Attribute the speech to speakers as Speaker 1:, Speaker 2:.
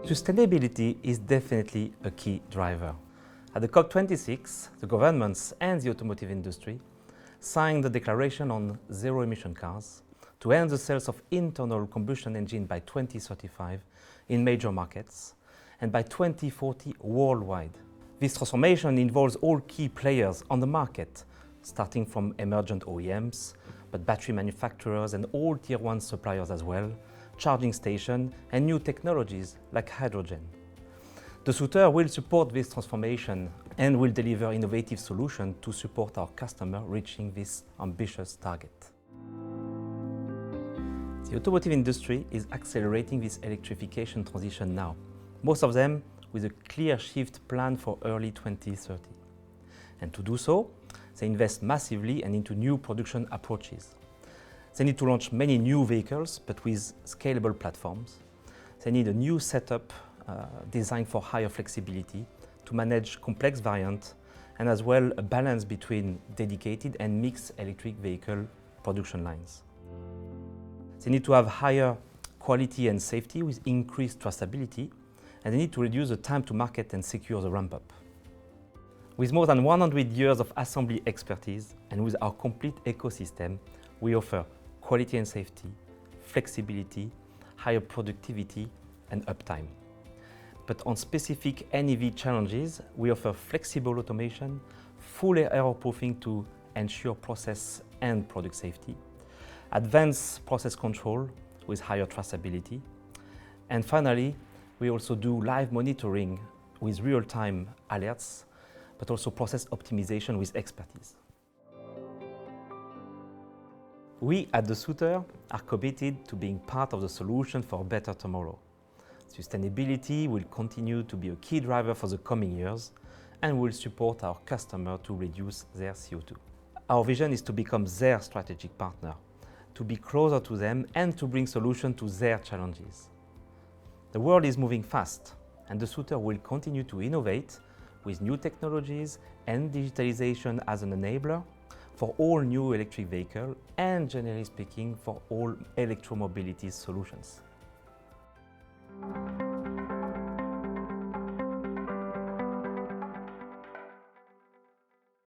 Speaker 1: Sustainability is definitely a key driver. At the COP26, the governments and the automotive industry signed the declaration on zero-emission cars to end the sales of internal combustion engine by 2035 in major markets and by 2040 worldwide. This transformation involves all key players on the market, starting from emergent OEMs, but battery manufacturers and all Tier 1 suppliers as well, charging stations and new technologies like hydrogen. Desoutter will support this transformation and will deliver innovative solutions to support our customers reaching this ambitious target. The automotive industry is accelerating this electrification transition now, most of them with a clear shift plan for early 2030. And to do so, they invest massively and into new production approaches. They need to launch many new vehicles, but with scalable platforms. They need a new setup designed for higher flexibility to manage complex variants and as well a balance between dedicated and mixed electric vehicle production lines. They need to have higher quality and safety with increased traceability, and they need to reduce the time to market and secure the ramp-up. With more than 100 years of assembly expertise and with our complete ecosystem, we offer quality and safety, flexibility, higher productivity and uptime. But on specific NEV challenges, we offer flexible automation, full error-proofing to ensure process and product safety, advanced process control with higher traceability, and finally, we also do live monitoring with real-time alerts, but also process optimization with expertise. We at Desoutter are committed to being part of the solution for a better tomorrow. Sustainability will continue to be a key driver for the coming years and will support our customers to reduce their CO2. Our vision is to become their strategic partner, to be closer to them and to bring solutions to their challenges. The world is moving fast, and Desoutter will continue to innovate with new technologies and digitalisation as an enabler for all new electric vehicles and, generally speaking, for all electromobility solutions.